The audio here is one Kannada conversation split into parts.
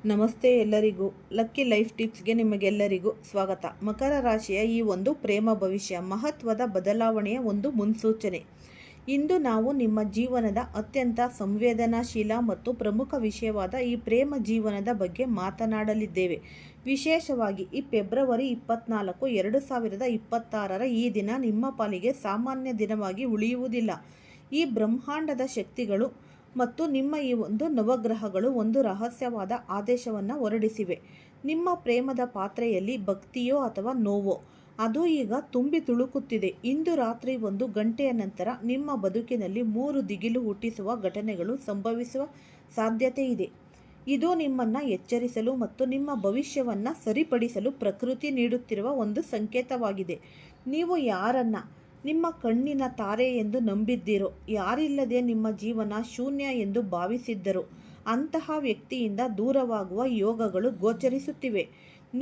ನಮಸ್ತೆ ಎಲ್ಲರಿಗೂ. ಲಕ್ಕಿ ಲೈಫ್ ಟಿಪ್ಸ್ಗೆ ನಿಮಗೆಲ್ಲರಿಗೂ ಸ್ವಾಗತ. ಮಕರ ರಾಶಿಯ ಈ ಒಂದು ಪ್ರೇಮ ಭವಿಷ್ಯ ಮಹತ್ವದ ಬದಲಾವಣೆಯ ಒಂದು ಮುನ್ಸೂಚನೆ. ಇಂದು ನಾವು ನಿಮ್ಮ ಜೀವನದ ಅತ್ಯಂತ ಸಂವೇದನಾಶೀಲ ಮತ್ತು ಪ್ರಮುಖ ವಿಷಯವಾದ ಈ ಪ್ರೇಮ ಜೀವನದ ಬಗ್ಗೆ ಮಾತನಾಡಲಿದ್ದೇವೆ. ವಿಶೇಷವಾಗಿ ಈ ಫೆಬ್ರವರಿ 24, 2026 ಈ ದಿನ ನಿಮ್ಮ ಪಾಲಿಗೆ ಸಾಮಾನ್ಯ ದಿನವಾಗಿ ಉಳಿಯುವುದಿಲ್ಲ. ಈ ಬ್ರಹ್ಮಾಂಡದ ಶಕ್ತಿಗಳು ಮತ್ತು ನಿಮ್ಮ ಈ ಒಂದು ನವಗ್ರಹಗಳು ಒಂದು ರಹಸ್ಯವಾದ ಆದೇಶವನ್ನು ಹೊರಡಿಸಿವೆ. ನಿಮ್ಮ ಪ್ರೇಮದ ಪಾತ್ರೆಯಲ್ಲಿ ಭಕ್ತಿಯೋ ಅಥವಾ ನೋವೋ ಅದು ಈಗ ತುಂಬಿ ತುಳುಕುತ್ತಿದೆ. ಇಂದು ರಾತ್ರಿ 1 ಗಂಟೆಯ ನಂತರ ನಿಮ್ಮ ಬದುಕಿನಲ್ಲಿ 3 ದಿಗಿಲು ಹುಟ್ಟಿಸುವ ಘಟನೆಗಳು ಸಂಭವಿಸುವ ಸಾಧ್ಯತೆ ಇದೆ. ಇದು ನಿಮ್ಮನ್ನು ಎಚ್ಚರಿಸಲು ಮತ್ತು ನಿಮ್ಮ ಭವಿಷ್ಯವನ್ನು ಸರಿಪಡಿಸಲು ಪ್ರಕೃತಿ ನೀಡುತ್ತಿರುವ ಒಂದು ಸಂಕೇತವಾಗಿದೆ. ನೀವು ಯಾರನ್ನ ನಿಮ್ಮ ಕಣ್ಣಿನ ತಾರೆ ಎಂದು ನಂಬಿದ್ದೀರೋ, ಯಾರಿಲ್ಲದೆ ನಿಮ್ಮ ಜೀವನ ಶೂನ್ಯ ಎಂದು ಭಾವಿಸಿದ್ದರು, ಅಂತಹ ವ್ಯಕ್ತಿಯಿಂದ ದೂರವಾಗುವ ಯೋಗಗಳು ಗೋಚರಿಸುತ್ತಿವೆ.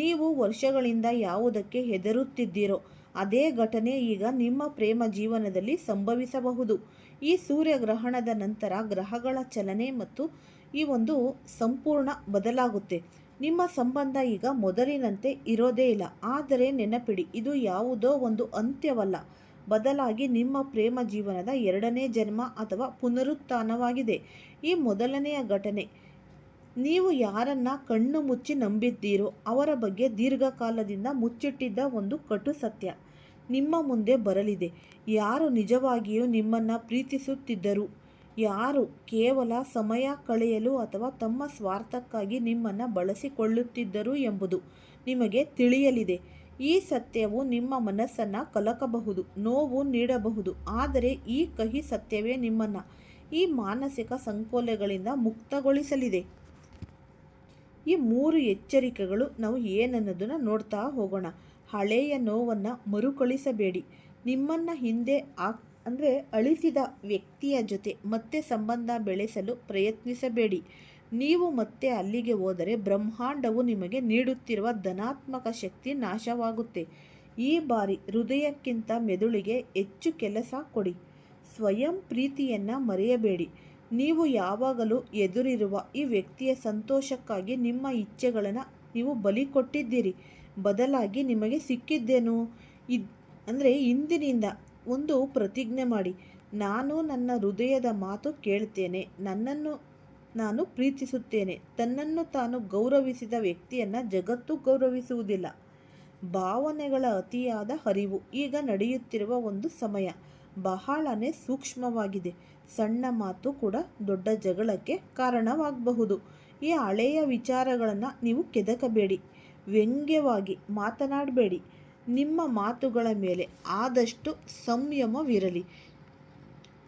ನೀವು ವರ್ಷಗಳಿಂದ ಯಾವುದಕ್ಕೆ ಹೆದರುತ್ತಿದ್ದೀರೋ ಅದೇ ಘಟನೆ ಈಗ ನಿಮ್ಮ ಪ್ರೇಮ ಜೀವನದಲ್ಲಿ ಸಂಭವಿಸಬಹುದು. ಈ ಸೂರ್ಯಗ್ರಹಣದ ನಂತರ ಗ್ರಹಗಳ ಚಲನೆ ಮತ್ತು ಈ ಒಂದು ಸಂಪೂರ್ಣ ಬದಲಾಗುತ್ತೆ. ನಿಮ್ಮ ಸಂಬಂಧ ಈಗ ಮೊದಲಿನಂತೆ ಇರೋದೇ ಇಲ್ಲ. ಆದರೆ ನೆನಪಿಡಿ, ಇದು ಯಾವುದೋ ಒಂದು ಅಂತ್ಯವಲ್ಲ, ಬದಲಾಗಿ ನಿಮ್ಮ ಪ್ರೇಮ ಜೀವನದ 2ನೇ ಜನ್ಮ ಅಥವಾ ಪುನರುತ್ಥಾನವಾಗಿದೆ. ಈ ಮೊದಲನೆಯ ಘಟನೆ, ನೀವು ಯಾರನ್ನ ಕಣ್ಣು ಮುಚ್ಚಿ ನಂಬಿದ್ದೀರೋ ಅವರ ಬಗ್ಗೆ ದೀರ್ಘಕಾಲದಿಂದ ಮುಚ್ಚಿಟ್ಟಿದ್ದ ಒಂದು ಕಟು ಸತ್ಯ ನಿಮ್ಮ ಮುಂದೆ ಬರಲಿದೆ. ಯಾರು ನಿಜವಾಗಿಯೂ ನಿಮ್ಮನ್ನು ಪ್ರೀತಿಸುತ್ತಿದ್ದರು, ಯಾರು ಕೇವಲ ಸಮಯ ಕಳೆಯಲು ಅಥವಾ ತಮ್ಮ ಸ್ವಾರ್ಥಕ್ಕಾಗಿ ನಿಮ್ಮನ್ನು ಬಳಸಿಕೊಳ್ಳುತ್ತಿದ್ದರು ಎಂಬುದು ನಿಮಗೆ ತಿಳಿಯಲಿದೆ. ಈ ಸತ್ಯವು ನಿಮ್ಮ ಮನಸ್ಸನ್ನು ಕಲಕಬಹುದು, ನೋವು ನೀಡಬಹುದು, ಆದರೆ ಈ ಕಹಿ ಸತ್ಯವೇ ನಿಮ್ಮನ್ನು ಈ ಮಾನಸಿಕ ಸಂಕೋಲೆಗಳಿಂದ ಮುಕ್ತಗೊಳಿಸಲಿದೆ. ಈ 3 ಎಚ್ಚರಿಕೆಗಳು ನಾವು ಏನನ್ನೋದನ್ನು ನೋಡ್ತಾ ಹೋಗೋಣ. ಹಳೆಯ ನೋವನ್ನು ಮರುಕಳಿಸಬೇಡಿ. ನಿಮ್ಮನ್ನು ಹಿಂದೆ ಅಳಿಸಿದ ವ್ಯಕ್ತಿಯ ಜೊತೆ ಮತ್ತೆ ಸಂಬಂಧ ಬೆಳೆಸಲು ಪ್ರಯತ್ನಿಸಬೇಡಿ. ನೀವು ಮತ್ತೆ ಅಲ್ಲಿಗೆ ಹೋದರೆ ಬ್ರಹ್ಮಾಂಡವು ನಿಮಗೆ ನೀಡುತ್ತಿರುವ ಧನಾತ್ಮಕ ಶಕ್ತಿ ನಾಶವಾಗುತ್ತೆ. ಈ ಬಾರಿ ಹೃದಯಕ್ಕಿಂತ ಮೆದುಳಿಗೆ ಹೆಚ್ಚು ಕೆಲಸ ಕೊಡಿ. ಸ್ವಯಂ ಪ್ರೀತಿಯನ್ನು ಮರೆಯಬೇಡಿ. ನೀವು ಯಾವಾಗಲೂ ಎದುರಿರುವ ಈ ವ್ಯಕ್ತಿಯ ಸಂತೋಷಕ್ಕಾಗಿ ನಿಮ್ಮ ಇಚ್ಛೆಗಳನ್ನು ನೀವು ಬಲಿ ಕೊಟ್ಟಿದ್ದೀರಿ. ಬದಲಾಗಿ ನಿಮಗೆ ಸಿಕ್ಕಿದ್ದೇನು? ಇಂದಿನಿಂದ ಒಂದು ಪ್ರತಿಜ್ಞೆ ಮಾಡಿ. ನಾನು ನನ್ನ ಹೃದಯದ ಮಾತು ಕೇಳ್ತೇನೆ, ನನ್ನನ್ನು ನಾನು ಪ್ರೀತಿಸುತ್ತೇನೆ. ತನ್ನನ್ನು ತಾನು ಗೌರವಿಸಿದ ವ್ಯಕ್ತಿಯನ್ನು ಜಗತ್ತು ಗೌರವಿಸುವುದಿಲ್ಲ. ಭಾವನೆಗಳ ಅತಿಯಾದ ಹರಿವು ಈಗ ನಡೆಯುತ್ತಿರುವ ಒಂದು ಸಮಯ ಬಹಳನೇ ಸೂಕ್ಷ್ಮವಾಗಿದೆ. ಸಣ್ಣ ಮಾತು ಕೂಡ ದೊಡ್ಡ ಜಗಳಕ್ಕೆ ಕಾರಣವಾಗಬಹುದು. ಈ ಹಳೆಯ ವಿಚಾರಗಳನ್ನು ನೀವು ಕೆದಕಬೇಡಿ. ವ್ಯಂಗ್ಯವಾಗಿ ಮಾತನಾಡಬೇಡಿ. ನಿಮ್ಮ ಮಾತುಗಳ ಮೇಲೆ ಆದಷ್ಟು ಸಂಯಮವಿರಲಿ.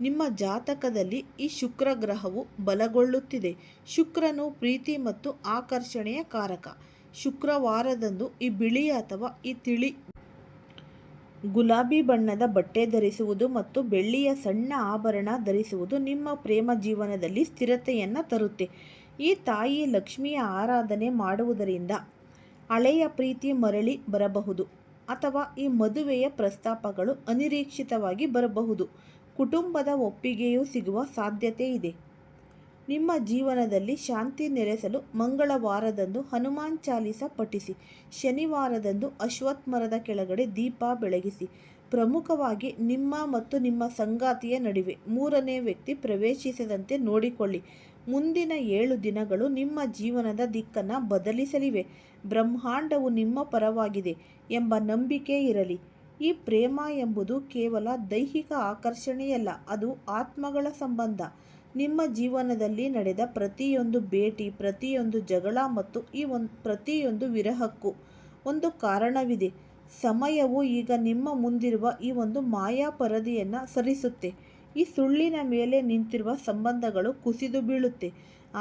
ನಿಮ್ಮ ಜಾತಕದಲ್ಲಿ ಈ ಶುಕ್ರ ಗ್ರಹವು ಬಲಗೊಳ್ಳುತ್ತಿದೆ. ಶುಕ್ರನು ಪ್ರೀತಿ ಮತ್ತು ಆಕರ್ಷಣೆಯ ಕಾರಕ. ಶುಕ್ರವಾರದಂದು ಈ ಬಿಳಿ ಅಥವಾ ಈ ತಿಳಿ ಗುಲಾಬಿ ಬಣ್ಣದ ಬಟ್ಟೆ ಧರಿಸುವುದು ಮತ್ತು ಬೆಳ್ಳಿಯ ಸಣ್ಣ ಆಭರಣ ಧರಿಸುವುದು ನಿಮ್ಮ ಪ್ರೇಮ ಜೀವನದಲ್ಲಿ ಸ್ಥಿರತೆಯನ್ನು ತರುತ್ತೆ. ಈ ತಾಯಿ ಲಕ್ಷ್ಮಿಯ ಆರಾಧನೆ ಮಾಡುವುದರಿಂದ ಹಳೆಯ ಪ್ರೀತಿ ಮರಳಿ ಬರಬಹುದು ಅಥವಾ ಈ ಮದುವೆಯ ಪ್ರಸ್ತಾಪಗಳು ಅನಿರೀಕ್ಷಿತವಾಗಿ ಬರಬಹುದು. ಕುಟುಂಬದ ಒಪ್ಪಿಗೆಯೂ ಸಿಗುವ ಸಾಧ್ಯತೆ ಇದೆ. ನಿಮ್ಮ ಜೀವನದಲ್ಲಿ ಶಾಂತಿ ನೆಲೆಸಲು ಮಂಗಳವಾರದಂದು ಹನುಮಾನ್ ಚಾಲೀಸ ಪಠಿಸಿ. ಶನಿವಾರದಂದು ಅಶ್ವತ್ಥ ಮರದ ಕೆಳಗಡೆ ದೀಪ ಬೆಳಗಿಸಿ. ಪ್ರಮುಖವಾಗಿ ನಿಮ್ಮ ಮತ್ತು ನಿಮ್ಮ ಸಂಗಾತಿಯ ನಡುವೆ 3ನೇ ವ್ಯಕ್ತಿ ಪ್ರವೇಶಿಸದಂತೆ ನೋಡಿಕೊಳ್ಳಿ. ಮುಂದಿನ 7 ದಿನಗಳು ನಿಮ್ಮ ಜೀವನದ ದಿಕ್ಕನ್ನು ಬದಲಿಸಲಿವೆ. ಬ್ರಹ್ಮಾಂಡವು ನಿಮ್ಮ ಪರವಾಗಿದೆ ಎಂಬ ನಂಬಿಕೆ ಇರಲಿ. ಈ ಪ್ರೇಮ ಎಂಬುದು ಕೇವಲ ದೈಹಿಕ ಆಕರ್ಷಣೆಯಲ್ಲ, ಅದು ಆತ್ಮಗಳ ಸಂಬಂಧ. ನಿಮ್ಮ ಜೀವನದಲ್ಲಿ ನಡೆದ ಪ್ರತಿಯೊಂದು ಭೇಟಿ, ಪ್ರತಿಯೊಂದು ಜಗಳ ಮತ್ತು ಪ್ರತಿಯೊಂದು ವಿರಹಕ್ಕೂ ಒಂದು ಕಾರಣವಿದೆ. ಸಮಯವು ಈಗ ನಿಮ್ಮ ಮುಂದಿರುವ ಈ ಒಂದು ಮಾಯಾ ಪರದೆಯನ್ನು ಸರಿಸುತ್ತೆ. ಈ ಸುಳ್ಳಿನ ಮೇಲೆ ನಿಂತಿರುವ ಸಂಬಂಧಗಳು ಕುಸಿದು ಬೀಳುತ್ತೆ,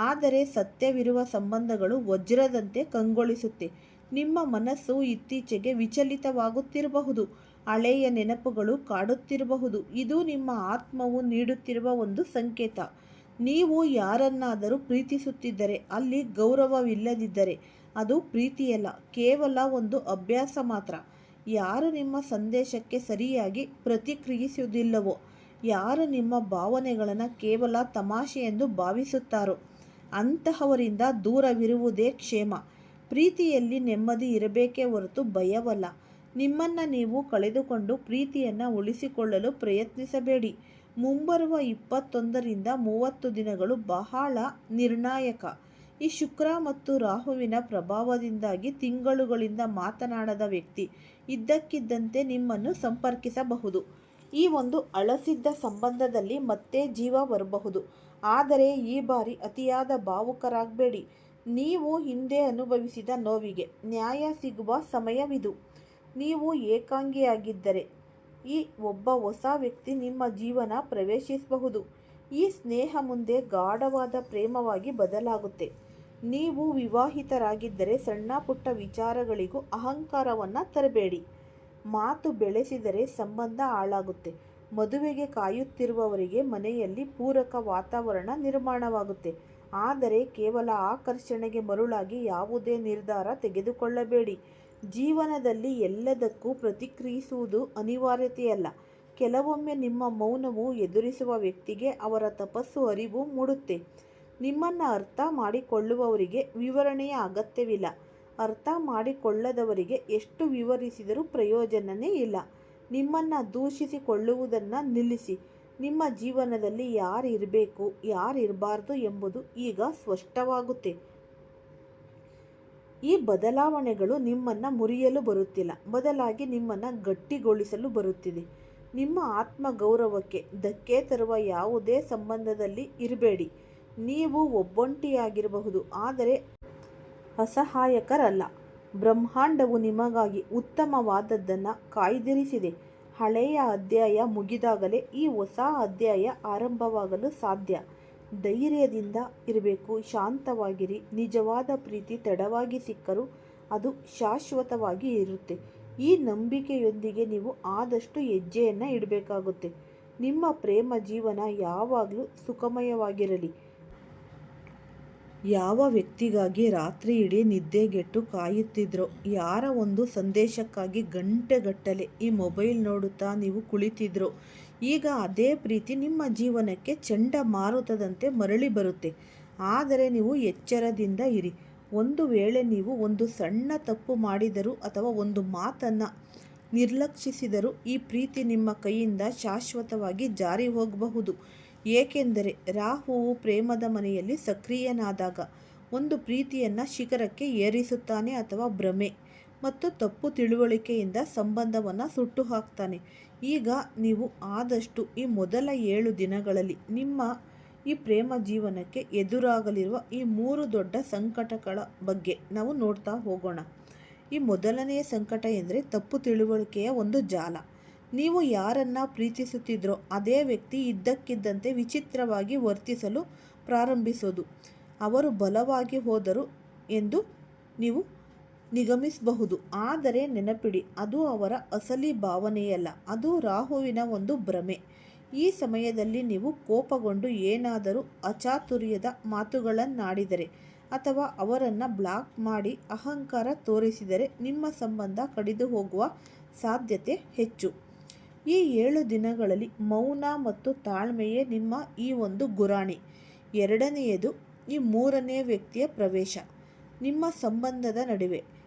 ಆದರೆ ಸತ್ಯವಿರುವ ಸಂಬಂಧಗಳು ವಜ್ರದಂತೆ ಕಂಗೊಳಿಸುತ್ತೆ. ನಿಮ್ಮ ಮನಸ್ಸು ಇತ್ತೀಚೆಗೆ ವಿಚಲಿತವಾಗುತ್ತಿರಬಹುದು, ಹಳೆಯ ನೆನಪುಗಳು ಕಾಡುತ್ತಿರಬಹುದು. ಇದು ನಿಮ್ಮ ಆತ್ಮವು ನೀಡುತ್ತಿರುವ ಒಂದು ಸಂಕೇತ. ನೀವು ಯಾರನ್ನಾದರೂ ಪ್ರೀತಿಸುತ್ತಿದ್ದರೆ, ಅಲ್ಲಿ ಗೌರವವಿಲ್ಲದಿದ್ದರೆ ಅದು ಪ್ರೀತಿಯಲ್ಲ, ಕೇವಲ ಒಂದು ಅಭ್ಯಾಸ ಮಾತ್ರ. ಯಾರು ನಿಮ್ಮ ಸಂದೇಶಕ್ಕೆ ಸರಿಯಾಗಿ ಪ್ರತಿಕ್ರಿಯಿಸುವುದಿಲ್ಲವೋ, ಯಾರು ನಿಮ್ಮ ಭಾವನೆಗಳನ್ನು ಕೇವಲ ತಮಾಷೆ ಎಂದು ಭಾವಿಸುತ್ತಾರೋ ಅಂತಹವರಿಂದ ದೂರವಿರುವುದೇ ಕ್ಷೇಮ. ಪ್ರೀತಿಯಲ್ಲಿ ನೆಮ್ಮದಿ ಇರಬೇಕೇ ಹೊರತು ಭಯವಲ್ಲ. ನಿಮ್ಮನ್ನು ನೀವು ಕಳೆದುಕೊಂಡು ಪ್ರೀತಿಯನ್ನು ಉಳಿಸಿಕೊಳ್ಳಲು ಪ್ರಯತ್ನಿಸಬೇಡಿ. ಮುಂಬರುವ 21ರಿಂದ 30 ದಿನಗಳು ಬಹಳ ನಿರ್ಣಾಯಕ. ಈ ಶುಕ್ರ ಮತ್ತು ರಾಹುವಿನ ಪ್ರಭಾವದಿಂದಾಗಿ ತಿಂಗಳುಗಳಿಂದ ಮಾತನಾಡದ ವ್ಯಕ್ತಿ ಇದ್ದಕ್ಕಿದ್ದಂತೆ ನಿಮ್ಮನ್ನು ಸಂಪರ್ಕಿಸಬಹುದು. ಈ ಒಂದು ಅಳಸಿದ್ದ ಸಂಬಂಧದಲ್ಲಿ ಮತ್ತೆ ಜೀವ ಬರಬಹುದು. ಆದರೆ ಈ ಬಾರಿ ಅತಿಯಾದ ಭಾವುಕರಾಗಬೇಡಿ. ನೀವು ಹಿಂದೆ ಅನುಭವಿಸಿದ ನೋವಿಗೆ ನ್ಯಾಯ ಸಿಗುವ ಸಮಯವಿದು. ನೀವು ಏಕಾಂಗಿಯಾಗಿದ್ದರೆ ಈ ಒಬ್ಬ ಹೊಸ ವ್ಯಕ್ತಿ ನಿಮ್ಮ ಜೀವನ ಪ್ರವೇಶಿಸಬಹುದು. ಈ ಸ್ನೇಹ ಮುಂದೆ ಗಾಢವಾದ ಪ್ರೇಮವಾಗಿ ಬದಲಾಗುತ್ತೆ. ನೀವು ವಿವಾಹಿತರಾಗಿದ್ದರೆ ಸಣ್ಣ ಪುಟ್ಟ ವಿಚಾರಗಳಿಗೂ ಅಹಂಕಾರವನ್ನು ತರಬೇಡಿ. ಮಾತು ಬೆಳೆಸಿದರೆ ಸಂಬಂಧ ಹಾಳಾಗುತ್ತೆ. ಮದುವೆಗೆ ಕಾಯುತ್ತಿರುವವರಿಗೆ ಮನೆಯಲ್ಲಿ ಪೂರಕ ವಾತಾವರಣ ನಿರ್ಮಾಣವಾಗುತ್ತೆ. ಆದರೆ ಕೇವಲ ಆಕರ್ಷಣೆಗೆ ಮರುಳಾಗಿ ಯಾವುದೇ ನಿರ್ಧಾರ ತೆಗೆದುಕೊಳ್ಳಬೇಡಿ. ಜೀವನದಲ್ಲಿ ಎಲ್ಲದಕ್ಕೂ ಪ್ರತಿಕ್ರಿಯಿಸುವುದು ಅನಿವಾರ್ಯತೆಯಲ್ಲ. ಕೆಲವೊಮ್ಮೆ ನಿಮ್ಮ ಮೌನವು ಎದುರಿಸುವ ವ್ಯಕ್ತಿಗೆ ಅವರ ತಪಸ್ಸು ಅರಿವು ಮೂಡುತ್ತೆ. ನಿಮ್ಮನ್ನು ಅರ್ಥ ಮಾಡಿಕೊಳ್ಳುವವರಿಗೆ ವಿವರಣೆಯ ಅಗತ್ಯವಿಲ್ಲ. ಅರ್ಥ ಮಾಡಿಕೊಳ್ಳದವರಿಗೆ ಎಷ್ಟು ವಿವರಿಸಿದರೂ ಪ್ರಯೋಜನವೇ ಇಲ್ಲ. ನಿಮ್ಮನ್ನು ದೂಷಿಸಿಕೊಳ್ಳುವುದನ್ನು ನಿಲ್ಲಿಸಿ. ನಿಮ್ಮ ಜೀವನದಲ್ಲಿ ಯಾರು ಇರಬೇಕು, ಯಾರು ಇರಬಾರ್ದು ಎಂಬುದು ಈಗ ಸ್ಪಷ್ಟವಾಗುತ್ತೆ. ಈ ಬದಲಾವಣೆಗಳು ನಿಮ್ಮನ್ನು ಮುರಿಯಲು ಬರುತ್ತಿಲ್ಲ, ಬದಲಾಗಿ ನಿಮ್ಮನ್ನು ಗಟ್ಟಿಗೊಳಿಸಲು ಬರುತ್ತಿದೆ. ನಿಮ್ಮ ಆತ್ಮಗೌರವಕ್ಕೆ ಧಕ್ಕೆ ತರುವ ಯಾವುದೇ ಸಂಬಂಧದಲ್ಲಿ ಇರಬೇಡಿ. ನೀವು ಒಬ್ಬಂಟಿಯಾಗಿರಬಹುದು, ಆದರೆ ಅಸಹಾಯಕರಲ್ಲ. ಬ್ರಹ್ಮಾಂಡವು ನಿಮಗಾಗಿ ಉತ್ತಮವಾದದ್ದನ್ನು ಕಾಯ್ದಿರಿಸಿದೆ. ಹಳೆಯ ಅಧ್ಯಾಯ ಮುಗಿದಾಗಲೇ ಈ ಹೊಸ ಅಧ್ಯಾಯ ಆರಂಭವಾಗಲು ಸಾಧ್ಯ. ಧೈರ್ಯದಿಂದ ಇರಬೇಕು, ಶಾಂತವಾಗಿರಿ. ನಿಜವಾದ ಪ್ರೀತಿ ತಡವಾಗಿ ಸಿಕ್ಕರೂ ಅದು ಶಾಶ್ವತವಾಗಿ ಇರುತ್ತೆ. ಈ ನಂಬಿಕೆಯೊಂದಿಗೆ ನೀವು ಆದಷ್ಟು ಹೆಜ್ಜೆಯನ್ನು ಇಡಬೇಕಾಗುತ್ತೆ. ನಿಮ್ಮ ಪ್ರೇಮ ಜೀವನ ಯಾವಾಗಲೂ ಸುಖಮಯವಾಗಿರಲಿ. ಯಾವ ವ್ಯಕ್ತಿಗಾಗಿ ರಾತ್ರಿ ಇಡೀ ನಿದ್ದೆಗೆಟ್ಟು ಕಾಯುತ್ತಿದ್ರೋ, ಯಾರ ಒಂದು ಸಂದೇಶಕ್ಕಾಗಿ ಗಂಟೆಗಟ್ಟಲೆ ಈ ಮೊಬೈಲ್ ನೋಡುತ್ತಾ ನೀವು ಕುಳಿತಿದ್ರೋ, ಈಗ ಅದೇ ಪ್ರೀತಿ ನಿಮ್ಮ ಜೀವನಕ್ಕೆ ಚಂಡಮಾರುತದಂತೆ ಮರಳಿ ಬರುತ್ತೆ. ಆದರೆ ನೀವು ಎಚ್ಚರದಿಂದ ಇರಿ. ಒಂದು ವೇಳೆ ನೀವು ಒಂದು ಸಣ್ಣ ತಪ್ಪು ಮಾಡಿದರೂ ಅಥವಾ ಒಂದು ಮಾತನ್ನು ನಿರ್ಲಕ್ಷಿಸಿದರೂ ಈ ಪ್ರೀತಿ ನಿಮ್ಮ ಕೈಯಿಂದ ಶಾಶ್ವತವಾಗಿ ಜಾರಿ ಹೋಗಬಹುದು. ಏಕೆಂದರೆ ರಾಹುವು ಪ್ರೇಮದ ಮನೆಯಲ್ಲಿ ಸಕ್ರಿಯನಾದಾಗ ಒಂದು ಪ್ರೀತಿಯನ್ನು ಶಿಖರಕ್ಕೆ ಏರಿಸುತ್ತಾನೆ ಅಥವಾ ಭ್ರಮೆ ಮತ್ತು ತಪ್ಪು ತಿಳುವಳಿಕೆಯಿಂದ ಸಂಬಂಧವನ್ನು ಸುಟ್ಟು ಹಾಕ್ತಾನೆ. ಈಗ ನೀವು ಆದಷ್ಟು ಈ ಮೊದಲ 7 ದಿನಗಳಲ್ಲಿ ನಿಮ್ಮ ಈ ಪ್ರೇಮ ಜೀವನಕ್ಕೆ ಎದುರಾಗಲಿರುವ ಈ 3 ದೊಡ್ಡ ಸಂಕಟಗಳ ಬಗ್ಗೆ ನಾವು ನೋಡ್ತಾ ಹೋಗೋಣ. ಈ ಮೊದಲನೆಯ ಸಂಕಟ ಎಂದರೆ ತಪ್ಪು ತಿಳುವಳಿಕೆಯ ಒಂದು ಜಾಲ. ನೀವು ಯಾರನ್ನ ಪ್ರೀತಿಸುತ್ತಿದ್ರೋ ಅದೇ ವ್ಯಕ್ತಿ ಇದ್ದಕ್ಕಿದ್ದಂತೆ ವಿಚಿತ್ರವಾಗಿ ವರ್ತಿಸಲು ಪ್ರಾರಂಭಿಸೋದು. ಅವರು ಬಲವಾಗಿ ಹೋದರು ಎಂದು ನೀವು ನಿಗಮಿಸಬಹುದು. ಆದರೆ ನೆನಪಿಡಿ, ಅದು ಅವರ ಅಸಲಿ ಭಾವನೆಯಲ್ಲ, ಅದು ರಾಹುವಿನ ಒಂದು ಭ್ರಮೆ. ಈ ಸಮಯದಲ್ಲಿ ನೀವು ಕೋಪಗೊಂಡು ಏನಾದರೂ ಅಚಾತುರ್ಯದ ಮಾತುಗಳನ್ನಾಡಿದರೆ ಅಥವಾ ಅವರನ್ನು ಬ್ಲಾಕ್ ಮಾಡಿ ಅಹಂಕಾರ ತೋರಿಸಿದರೆ ನಿಮ್ಮ ಸಂಬಂಧ ಕಡಿದು ಹೋಗುವ ಸಾಧ್ಯತೆ ಹೆಚ್ಚು. ಈ 7 ದಿನಗಳಲ್ಲಿ ಮೌನ ಮತ್ತು ತಾಳ್ಮೆಯೇ ನಿಮ್ಮ ಈ ಒಂದು ಗುರಾಣಿ. ಎರಡನೆಯದು, ಈ 3ನೇ ವ್ಯಕ್ತಿಯ ಪ್ರವೇಶ. ನಿಮ್ಮ ಸಂಬಂಧದ ನಡುವೆ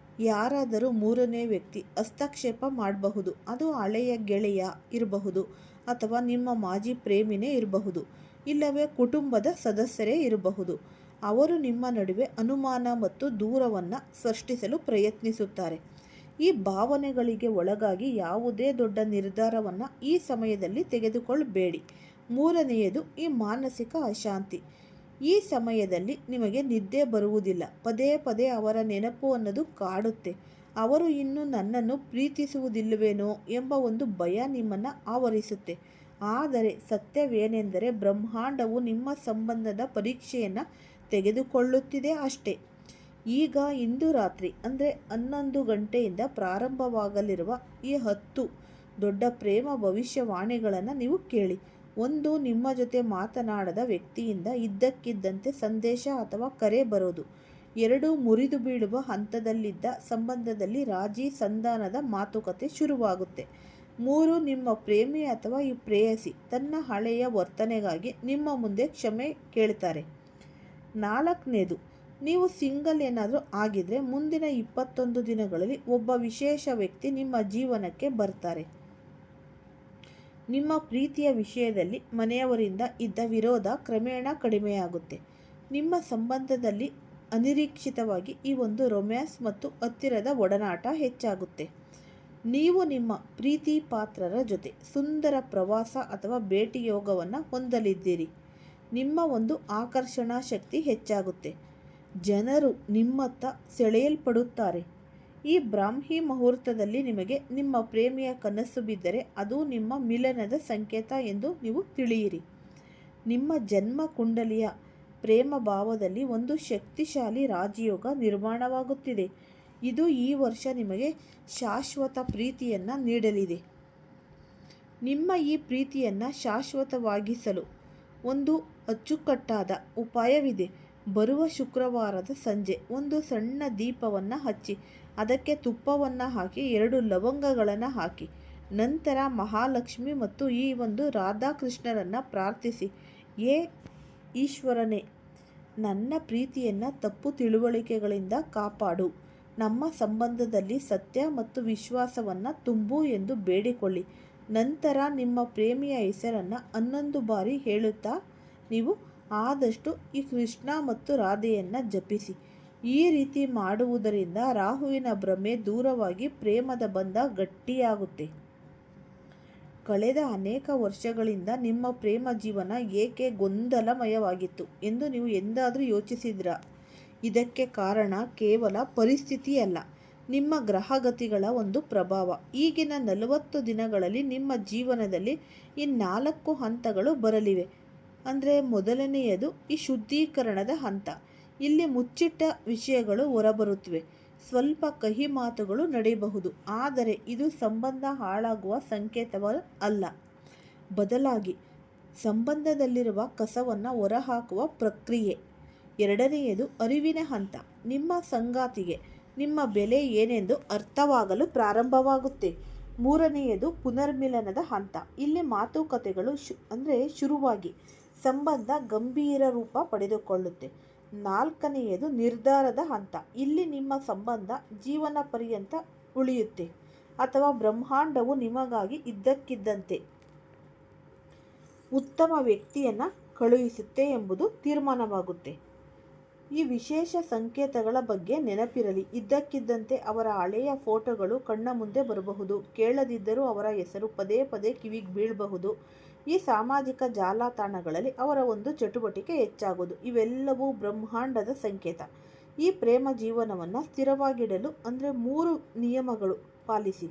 ಯಾರಾದರೂ 3ನೇ ವ್ಯಕ್ತಿ ಹಸ್ತಕ್ಷೇಪ ಮಾಡಬಹುದು. ಅದು ಹಳೆಯ ಗೆಳೆಯ ಇರಬಹುದು, ಅಥವಾ ನಿಮ್ಮ ಮಾಜಿ ಪ್ರೇಮಿನೇ ಇರಬಹುದು, ಇಲ್ಲವೇ ಕುಟುಂಬದ ಸದಸ್ಯರೇ ಇರಬಹುದು. ಅವರು ನಿಮ್ಮ ನಡುವೆ ಅನುಮಾನ ಮತ್ತು ದೂರವನ್ನು ಸೃಷ್ಟಿಸಲು ಪ್ರಯತ್ನಿಸುತ್ತಾರೆ. ಈ ಭಾವನೆಗಳಿಗೆ ಒಳಗಾಗಿ ಯಾವುದೇ ದೊಡ್ಡ ನಿರ್ಧಾರವನ್ನು ಈ ಸಮಯದಲ್ಲಿ ತೆಗೆದುಕೊಳ್ಳಬೇಡಿ. 3ನೇಯದು, ಈ ಮಾನಸಿಕ ಅಶಾಂತಿ. ಈ ಸಮಯದಲ್ಲಿ ನಿಮಗೆ ನಿದ್ದೆ ಬರುವುದಿಲ್ಲ. ಪದೇ ಪದೇ ಅವರ ನೆನಪು ಅನ್ನೋದು ಕಾಡುತ್ತೆ. ಅವರು ಇನ್ನೂ ನನ್ನನ್ನು ಪ್ರೀತಿಸುವುದಿಲ್ಲವೇನೋ ಎಂಬ ಒಂದು ಭಯ ನಿಮ್ಮನ್ನು ಆವರಿಸುತ್ತೆ. ಆದರೆ ಸತ್ಯವೇನೆಂದರೆ ಬ್ರಹ್ಮಾಂಡವು ನಿಮ್ಮ ಸಂಬಂಧದ ಪರೀಕ್ಷೆಯನ್ನು ತೆಗೆದುಕೊಳ್ಳುತ್ತಿದೆ ಅಷ್ಟೇ. ಈಗ ಇಂದು ರಾತ್ರಿ ಅಂದರೆ 11 ಗಂಟೆಯಿಂದ ಪ್ರಾರಂಭವಾಗಲಿರುವ ಈ 10 ದೊಡ್ಡ ಪ್ರೇಮ ಭವಿಷ್ಯವಾಣಿಗಳನ್ನು ನೀವು ಕೇಳಿ. 1, ನಿಮ್ಮ ಜೊತೆ ಮಾತನಾಡದ ವ್ಯಕ್ತಿಯಿಂದ ಇದ್ದಕ್ಕಿದ್ದಂತೆ ಸಂದೇಶ ಅಥವಾ ಕರೆ ಬರೋದು. 2, ಮುರಿದು ಬೀಳುವ ಹಂತದಲ್ಲಿದ್ದ ಸಂಬಂಧದಲ್ಲಿ ರಾಜಿ ಸಂಧಾನದ ಮಾತುಕತೆ ಶುರುವಾಗುತ್ತೆ. 3, ನಿಮ್ಮ ಪ್ರೇಮಿ ಅಥವಾ ಈ ಪ್ರೇಯಸಿ ತನ್ನ ಹಳೆಯ ವರ್ತನೆಗಾಗಿ ನಿಮ್ಮ ಮುಂದೆ ಕ್ಷಮೆ ಕೇಳ್ತಾರೆ. 4ನೇದು, ನೀವು ಸಿಂಗಲ್ ಏನಾದರೂ ಆಗಿದ್ದರೆ ಮುಂದಿನ 21 ದಿನಗಳಲ್ಲಿ ಒಬ್ಬ ವಿಶೇಷ ವ್ಯಕ್ತಿ ನಿಮ್ಮ ಜೀವನಕ್ಕೆ ಬರ್ತಾರೆ. ನಿಮ್ಮ ಪ್ರೀತಿಯ ವಿಷಯದಲ್ಲಿ ಮನೆಯವರಿಂದ ಇದ್ದ ವಿರೋಧ ಕ್ರಮೇಣ ಕಡಿಮೆಯಾಗುತ್ತೆ. ನಿಮ್ಮ ಸಂಬಂಧದಲ್ಲಿ ಅನಿರೀಕ್ಷಿತವಾಗಿ ಈ ಒಂದು ರೊಮ್ಯಾನ್ಸ್ ಮತ್ತು ಹತ್ತಿರದ ಒಡನಾಟ ಹೆಚ್ಚಾಗುತ್ತೆ. ನೀವು ನಿಮ್ಮ ಪ್ರೀತಿ ಪಾತ್ರರ ಜೊತೆ ಸುಂದರ ಪ್ರವಾಸ ಅಥವಾ ಭೇಟಿ ಯೋಗವನ್ನು ಹೊಂದಲಿದ್ದೀರಿ. ನಿಮ್ಮ ಒಂದು ಆಕರ್ಷಣಾ ಶಕ್ತಿ ಹೆಚ್ಚಾಗುತ್ತೆ. ಜನರು ನಿಮ್ಮತ್ತ ಸೆಳೆಯಲ್ಪಡುತ್ತಾರೆ. ಈ ಬ್ರಾಹ್ಮಿ ಮುಹೂರ್ತದಲ್ಲಿ ನಿಮಗೆ ನಿಮ್ಮ ಪ್ರೇಮಿಯ ಕನಸು ಬಿದ್ದರೆ ಅದು ನಿಮ್ಮ ಮಿಲನದ ಸಂಕೇತ ಎಂದು ನೀವು ತಿಳಿಯಿರಿ. ನಿಮ್ಮ ಜನ್ಮ ಕುಂಡಲಿಯ ಪ್ರೇಮ ಭಾವದಲ್ಲಿ ಒಂದು ಶಕ್ತಿಶಾಲಿ ರಾಜಯೋಗ ನಿರ್ಮಾಣವಾಗುತ್ತಿದೆ. ಇದು ಈ ವರ್ಷ ನಿಮಗೆ ಶಾಶ್ವತ ಪ್ರೀತಿಯನ್ನು ನೀಡಲಿದೆ. ನಿಮ್ಮ ಈ ಪ್ರೀತಿಯನ್ನು ಶಾಶ್ವತವಾಗಿಸಲು ಒಂದು ಅಚ್ಚುಕಟ್ಟಾದ ಉಪಾಯವಿದೆ. ಬರುವ ಶುಕ್ರವಾರದ ಸಂಜೆ ಒಂದು ಸಣ್ಣ ದೀಪವನ್ನು ಹಚ್ಚಿ ಅದಕ್ಕೆ ತುಪ್ಪವನ್ನು ಹಾಕಿ 2 ಲವಂಗಗಳನ್ನು ಹಾಕಿ ನಂತರ ಮಹಾಲಕ್ಷ್ಮಿ ಮತ್ತು ಈ ಒಂದು ರಾಧಾಕೃಷ್ಣರನ್ನು ಪ್ರಾರ್ಥಿಸಿ, ಏ ಈಶ್ವರನೇ, ನನ್ನ ಪ್ರೀತಿಯನ್ನು ತಪ್ಪು ತಿಳುವಳಿಕೆಗಳಿಂದ ಕಾಪಾಡು, ನಮ್ಮ ಸಂಬಂಧದಲ್ಲಿ ಸತ್ಯ ಮತ್ತು ವಿಶ್ವಾಸವನ್ನು ತುಂಬು ಎಂದು ಬೇಡಿಕೊಳ್ಳಿ. ನಂತರ ನಿಮ್ಮ ಪ್ರೇಮಿಯ ಹೆಸರನ್ನು 11 ಬಾರಿ ಹೇಳುತ್ತಾ ನೀವು ಆದಷ್ಟು ಈ ಕೃಷ್ಣ ಮತ್ತು ರಾಧೆಯನ್ನು ಜಪಿಸಿ. ಈ ರೀತಿ ಮಾಡುವುದರಿಂದ ರಾಹುವಿನ ಭ್ರಮೆ ದೂರವಾಗಿ ಪ್ರೇಮದ ಬಂಧ ಗಟ್ಟಿಯಾಗುತ್ತೆ. ಕಳೆದ ಅನೇಕ ವರ್ಷಗಳಿಂದ ನಿಮ್ಮ ಪ್ರೇಮ ಜೀವನ ಏಕೆ ಗೊಂದಲಮಯವಾಗಿತ್ತು ಎಂದು ನೀವು ಎಂದಾದರೂ ಯೋಚಿಸಿದ್ರಾ? ಇದಕ್ಕೆ ಕಾರಣ ಕೇವಲ ಪರಿಸ್ಥಿತಿಯಲ್ಲ, ನಿಮ್ಮ ಗ್ರಹಗತಿಗಳ ಒಂದು ಪ್ರಭಾವ. ಈಗಿನ 40 ದಿನಗಳಲ್ಲಿ ನಿಮ್ಮ ಜೀವನದಲ್ಲಿ ಈ 4 ಹಂತಗಳು ಬರಲಿವೆ. ಅಂದರೆ ಮೊದಲನೆಯದು ಈ ಶುದ್ಧೀಕರಣದ ಹಂತ. ಇಲ್ಲಿ ಮುಚ್ಚಿಟ್ಟ ವಿಷಯಗಳು ಹೊರಬರುತ್ತವೆ. ಸ್ವಲ್ಪ ಕಹಿ ಮಾತುಗಳು ನಡೆಯಬಹುದು, ಆದರೆ ಇದು ಸಂಬಂಧ ಹಾಳಾಗುವ ಸಂಕೇತವಲ್ಲ. ಬದಲಾಗಿ ಸಂಬಂಧದಲ್ಲಿರುವ ಕಸವನ್ನು ಹೊರಹಾಕುವ ಪ್ರಕ್ರಿಯೆ. ಎರಡನೆಯದು ಅರಿವಿನ ಹಂತ. ನಿಮ್ಮ ಸಂಗಾತಿಗೆ ನಿಮ್ಮ ಬೆಲೆ ಏನೆಂದು ಅರ್ಥವಾಗಲು ಪ್ರಾರಂಭವಾಗುತ್ತೆ. ಮೂರನೆಯದು ಪುನರ್ಮಿಲನದ ಹಂತ. ಇಲ್ಲಿ ಮಾತುಕತೆಗಳು ಶುರುವಾಗಿ ಸಂಬಂಧ ಗಂಭೀರ ರೂಪ ಪಡೆದುಕೊಳ್ಳುತ್ತೆ. ನಾಲ್ಕನೆಯದು ನಿರ್ಧಾರದ ಹಂತ. ಇಲ್ಲಿ ನಿಮ್ಮ ಸಂಬಂಧ ಜೀವನ ಪರ್ಯಂತ ಉಳಿಯುತ್ತೆ ಅಥವಾ ಬ್ರಹ್ಮಾಂಡವು ನಿಮಗಾಗಿ ಇದ್ದಕ್ಕಿದ್ದಂತೆ ಉತ್ತಮ ವ್ಯಕ್ತಿಯನ್ನು ಕಳುಹಿಸುತ್ತೆ ಎಂಬುದು ತೀರ್ಮಾನವಾಗುತ್ತೆ. ಈ ವಿಶೇಷ ಸಂಕೇತಗಳ ಬಗ್ಗೆ ನೆನಪಿರಲಿ. ಇದ್ದಕ್ಕಿದ್ದಂತೆ ಅವರ ಹಳೆಯ ಫೋಟೋಗಳು ಕಣ್ಣ ಮುಂದೆ ಬರಬಹುದು. ಕೇಳದಿದ್ದರೂ ಅವರ ಹೆಸರು ಪದೇ ಪದೇ ಕಿವಿಗೆ ಬೀಳಬಹುದು. ಈ ಸಾಮಾಜಿಕ ಜಾಲತಾಣಗಳಲ್ಲಿ ಅವರ ಒಂದು ಚಟುವಟಿಕೆ ಹೆಚ್ಚಾಗೋದು, ಇವೆಲ್ಲವೂ ಬ್ರಹ್ಮಾಂಡದ ಸಂಕೇತ. ಈ ಪ್ರೇಮ ಜೀವನವನ್ನು ಸ್ಥಿರವಾಗಿಡಲು 3 ನಿಯಮಗಳು ಪಾಲಿಸಿ.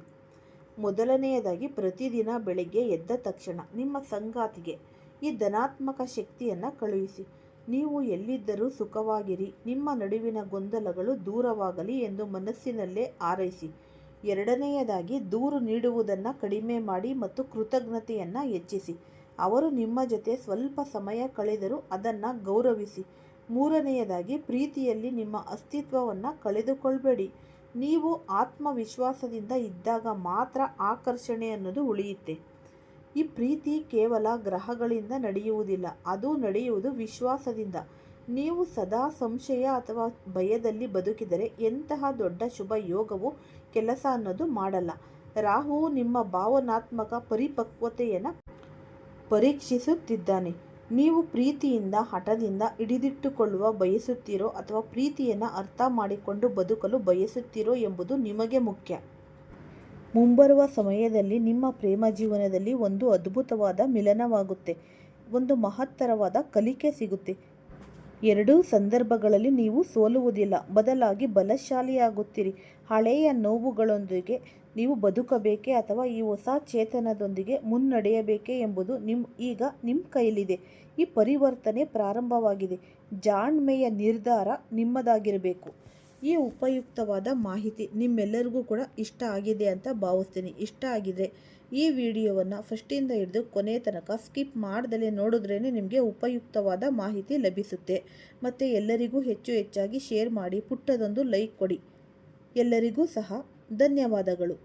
ಮೊದಲನೆಯದಾಗಿ, ಪ್ರತಿದಿನ ಬೆಳಗ್ಗೆ ಎದ್ದ ತಕ್ಷಣ ನಿಮ್ಮ ಸಂಗಾತಿಗೆ ಈ ಧನಾತ್ಮಕ ಶಕ್ತಿಯನ್ನು ಕಳುಹಿಸಿ. ನೀವು ಎಲ್ಲಿದ್ದರೂ ಸುಖವಾಗಿರಿ, ನಿಮ್ಮ ನಡುವಿನ ಗೊಂದಲಗಳು ದೂರವಾಗಲಿ ಎಂದು ಮನಸ್ಸಿನಲ್ಲೇ ಹಾರೈಸಿ. ಎರಡನೆಯದಾಗಿ, ದೂರು ನೀಡುವುದನ್ನು ಕಡಿಮೆ ಮಾಡಿ ಮತ್ತು ಕೃತಜ್ಞತೆಯನ್ನು ಹೆಚ್ಚಿಸಿ. ಅವರು ನಿಮ್ಮ ಜೊತೆ ಸ್ವಲ್ಪ ಸಮಯ ಕಳೆದರೂ ಅದನ್ನು ಗೌರವಿಸಿ. ಮೂರನೆಯದಾಗಿ, ಪ್ರೀತಿಯಲ್ಲಿ ನಿಮ್ಮ ಅಸ್ತಿತ್ವವನ್ನು ಕಳೆದುಕೊಳ್ಳಬೇಡಿ. ನೀವು ಆತ್ಮವಿಶ್ವಾಸದಿಂದ ಇದ್ದಾಗ ಮಾತ್ರ ಆಕರ್ಷಣೆ ಅನ್ನೋದು ಉಳಿಯುತ್ತೆ. ಈ ಪ್ರೀತಿ ಕೇವಲ ಗ್ರಹಗಳಿಂದ ನಡೆಯುವುದಿಲ್ಲ, ಅದು ನಡೆಯುವುದು ವಿಶ್ವಾಸದಿಂದ. ನೀವು ಸದಾ ಸಂಶಯ ಅಥವಾ ಭಯದಲ್ಲಿ ಬದುಕಿದರೆ ಎಂತಹ ದೊಡ್ಡ ಶುಭ ಯೋಗವು ಕೆಲಸ ಅನ್ನೋದು ಮಾಡಲ್ಲ. ರಾಹುವು ನಿಮ್ಮ ಭಾವನಾತ್ಮಕ ಪರಿಪಕ್ವತೆಯನ್ನು ಪರೀಕ್ಷಿಸುತ್ತಿದ್ದಾನೆ. ನೀವು ಪ್ರೀತಿಯಿಂದ ಹಠದಿಂದ ಹಿಡಿದಿಟ್ಟುಕೊಳ್ಳುವ ಬಯಸುತ್ತೀರೋ ಅಥವಾ ಪ್ರೀತಿಯನ್ನು ಅರ್ಥ ಮಾಡಿಕೊಂಡು ಬದುಕಲು ಬಯಸುತ್ತೀರೋ ಎಂಬುದು ನಿಮಗೆ ಮುಖ್ಯ. ಮುಂಬರುವ ಸಮಯದಲ್ಲಿ ನಿಮ್ಮ ಪ್ರೇಮ ಜೀವನದಲ್ಲಿ ಒಂದು ಅದ್ಭುತವಾದ ಮಿಲನವಾಗುತ್ತೆ, ಒಂದು ಮಹತ್ತರವಾದ ಕಲಿಕೆ ಸಿಗುತ್ತೆ. ಎರಡೂ ಸಂದರ್ಭಗಳಲ್ಲಿ ನೀವು ಸೋಲುವುದಿಲ್ಲ, ಬದಲಾಗಿ ಬಲಶಾಲಿಯಾಗುತ್ತೀರಿ. ಹಳೆಯ ನೋವುಗಳೊಂದಿಗೆ ನೀವು ಬದುಕಬೇಕೇ ಅಥವಾ ಈ ಹೊಸ ಚೇತನದೊಂದಿಗೆ ಮುನ್ನಡೆಯಬೇಕೇ ಎಂಬುದು ಈಗ ನಿಮ್ಮ ಕೈಲಿದೆ. ಈ ಪರಿವರ್ತನೆ ಪ್ರಾರಂಭವಾಗಿದೆ. ಜಾಣ್ಮೆಯ ನಿರ್ಧಾರ ನಿಮ್ಮದಾಗಿರಬೇಕು. ಈ ಉಪಯುಕ್ತವಾದ ಮಾಹಿತಿ ನಿಮ್ಮೆಲ್ಲರಿಗೂ ಕೂಡ ಇಷ್ಟ ಆಗಿದೆ ಅಂತ ಭಾವಿಸ್ತೀನಿ. ಇಷ್ಟ ಆಗಿದ್ರೆ ಈ ವಿಡಿಯೋವನ್ನು ಫಸ್ಟಿಂದ ಹಿಡಿದು ಕೊನೆ ತನಕ ಸ್ಕಿಪ್ ಮಾಡ್ದಲೇ ನೋಡಿದ್ರೇ ನಿಮಗೆ ಉಪಯುಕ್ತವಾದ ಮಾಹಿತಿ ಲಭಿಸುತ್ತೆ. ಮತ್ತು ಎಲ್ಲರಿಗೂ ಹೆಚ್ಚಾಗಿ ಶೇರ್ ಮಾಡಿ, ಪುಟ್ಟದೊಂದು ಲೈಕ್ ಕೊಡಿ. ಎಲ್ಲರಿಗೂ ಸಹ ಧನ್ಯವಾದಗಳು.